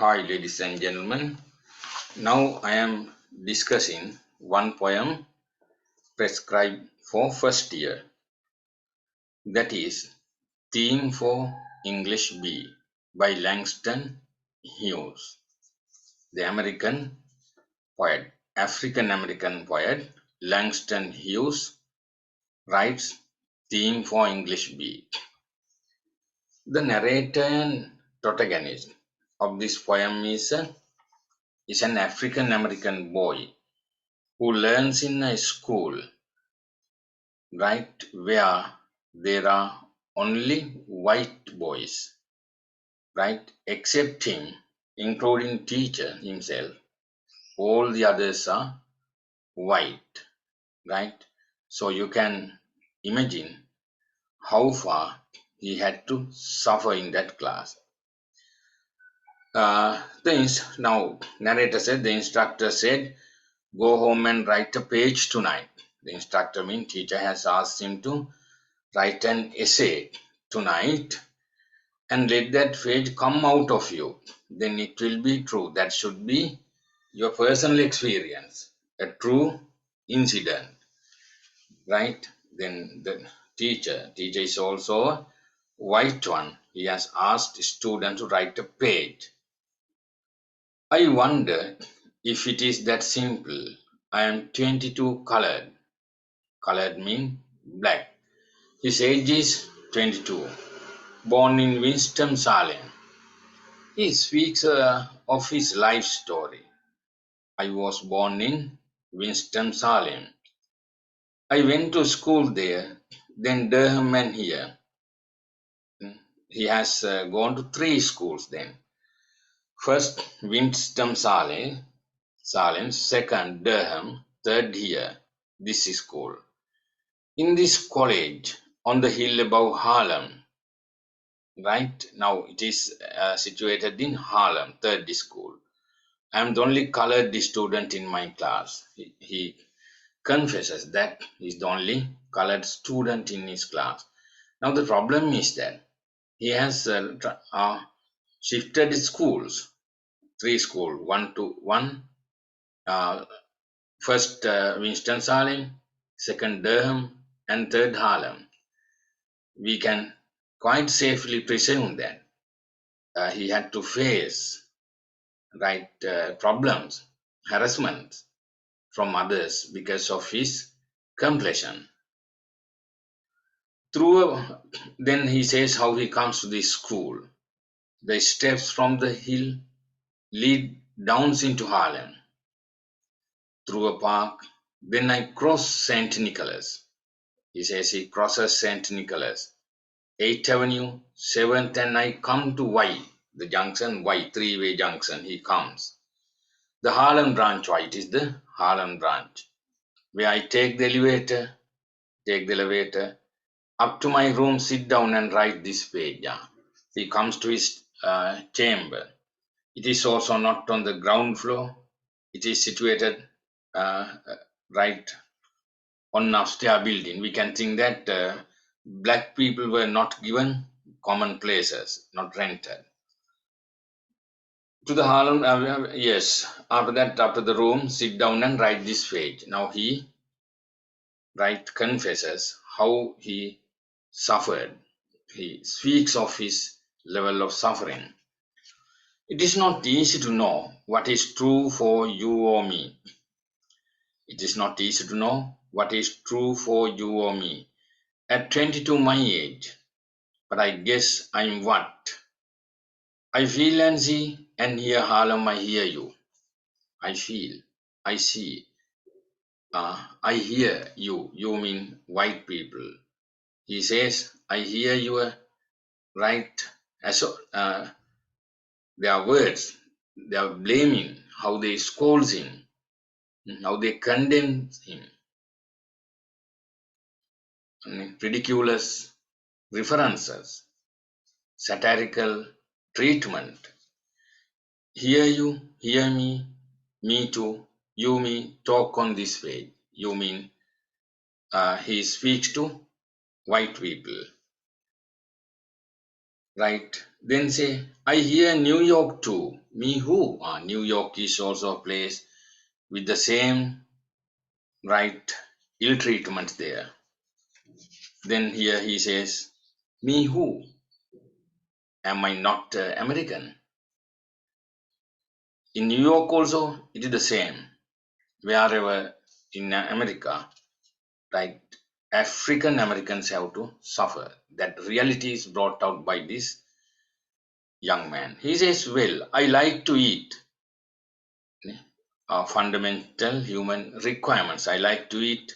Hi, ladies and gentlemen. Now I am discussing one poem prescribed for first year, that is, Theme for English B by Langston Hughes, the African American poet. Langston Hughes writes Theme for English B. The narrator and protagonist of this poem is an African American boy who learns in a school, right, where there are only white boys, right, except him, including teacher himself. All the others are white, right? So you can imagine how far he had to suffer in that class. Now, narrator said, the instructor said, go home and write a page tonight. The instructor means teacher has asked him to write an essay tonight and let that page come out of you. Then it will be true. That should be your personal experience, a true incident, right? Then the teacher is also a white one. He has asked student to write a page. I wonder if it is that simple. I am 22 colored. Colored mean black. His age is 22. Born in Winston-Salem. He speaks of his life story. I was born in Winston-Salem. I went to school there, then Durham and here. He has gone to 3 schools then. First, Winston-Salem, second, Durham, third here. This is school. In this college, on the hill above Harlem, right now it is situated in Harlem, third school. I am the only colored student in my class. He confesses that he's the only colored student in his class. Now the problem is that he has shifted schools, 3 schools, uh, first Winston-Salem, second Durham, and third Harlem. We can quite safely presume that he had to face problems, harassment from others because of his complexion. Then he says how he comes to this school. The steps from the hill lead down into Harlem through a park. Then I cross St. Nicholas. He says he crosses St. Nicholas, 8th Avenue, 7th, and I come to Y, the junction, Y, three-way junction. He comes. The Harlem branch, why it is the Harlem branch, where I take the elevator up to my room, sit down and write this page. Yeah. He comes to his chamber. It is also not on the ground floor. It is situated right on upstairs building. We can think that black people were not given common places, not rented. To the Harlem, yes. After that, after the room, sit down and write this page. Now he confesses how he suffered. He speaks of his level of suffering. It is not easy to know what is true for you or me. It is not easy to know what is true for you or me. At 22, my age, but I guess I'm what? I feel and see and hear Harlem, I hear you. I feel, I see, I hear you. You mean white people. He says, I hear you, right? Their words, they are blaming, how they scold him, how they condemn him. Ridiculous references, satirical treatment. Hear you, hear me too, you me, talk on this way. You mean he speaks to white people. right? Then say, I hear New York too. Me who? New York is also a place with the same, right, ill treatment there. Then here he says, me who? Am I not American? In New York also, it is the same. Wherever in America, right, African Americans have to suffer. That reality is brought out by this young man. He says, well, I like to eat fundamental human requirements. I like to eat,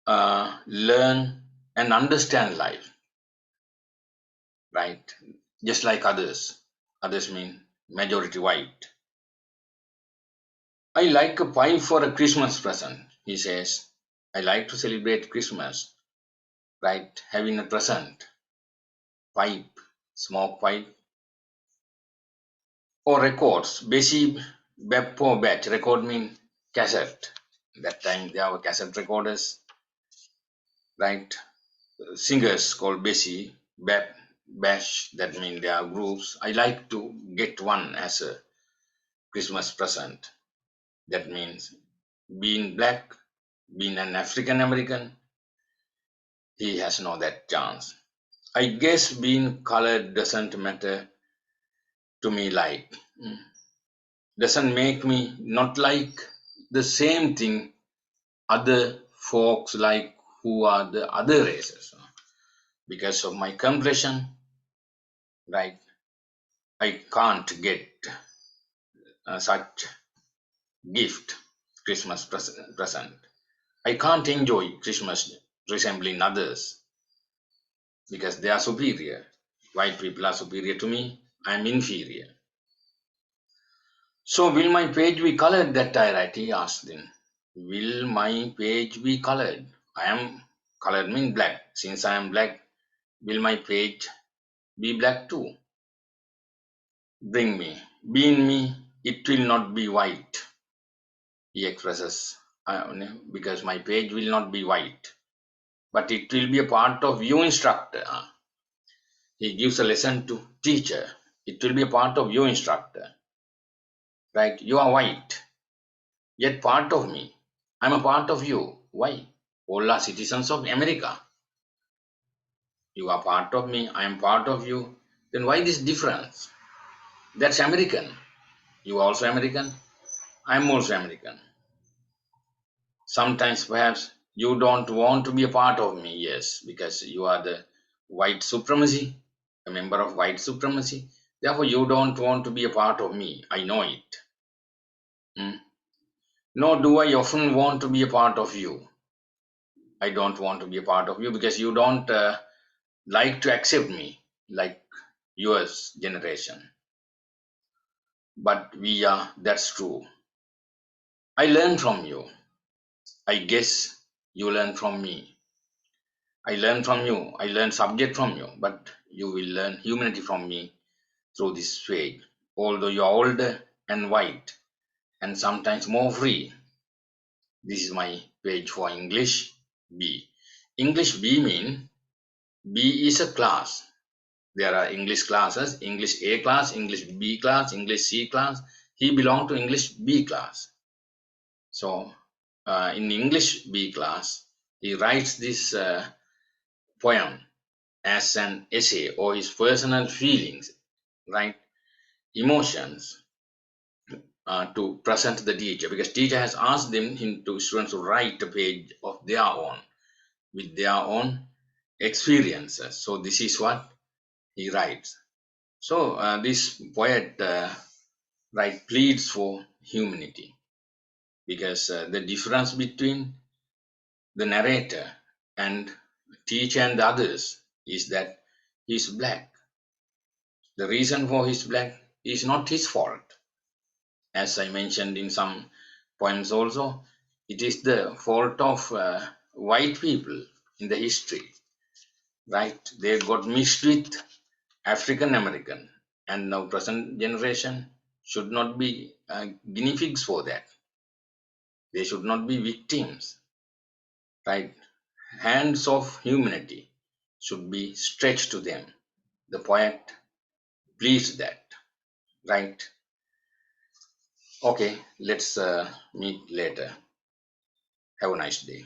learn, and understand life, right? Just like others. Others mean majority white. I like a pie for a Christmas present, he says. I like to celebrate Christmas, right? Having a present, pipe, smoke pipe, or records. Basic Beppo batch. Record mean cassette. That time there were cassette recorders, right? Singers called Bessie, Bep, Bash, that mean they are groups. I like to get one as a Christmas present. That means being black, being an African American, he has no that chance. I guess being colored doesn't matter to me like doesn't make me not like the same thing other folks like who are the other races because of my complexion, right? I can't get such gift present. I can't enjoy Christmas resembling others because they are superior. White people are superior to me. I am inferior. So will my page be colored? That I write, he asked then. Will my page be colored? I am colored mean black. Since I am black, will my page be black too? Bring me. Be in me, it will not be white, he expresses. Because my page will not be white, but it will be a part of you, instructor. He gives a lesson to teacher. It will be a part of you, instructor. Right? You are white, yet part of me. I'm a part of you. Why? All are citizens of America. You are part of me, I am part of you. Then why this difference? That's American. You are also American, I am also American. Sometimes perhaps you don't want to be a part of me, yes, because you are the white supremacy, a member of white supremacy. Therefore, you don't want to be a part of me. I know it. Hmm? Nor do I often want to be a part of you. I don't want to be a part of you because you don't like to accept me like yours generation. But we are, that's true. I learn from you. I guess you learn from me. I learn from you. I learn subject from you. But you will learn humanity from me through this page. Although you are older and white and sometimes more free. This is my page for English B. English B mean B is a class. There are English classes, English A class, English B class, English C class. He belonged to English B class. So in English B class, he writes this poem as an essay or his personal feelings, right? Emotions to present the teacher because teacher has asked him to students to write a page of their own with their own experiences. So this is what he writes. So this poet pleads for humanity because the difference between the narrator and teacher and the others is that he's black. The reason for his black is not his fault. As I mentioned in some poems also, it is the fault of white people in the history, right? They got mixed with African American, and now present generation should not be guinea pigs for that. They should not be victims, right? Hands of humanity should be stretched to them. The poet believes that, right? Okay, let's meet later. Have a nice day.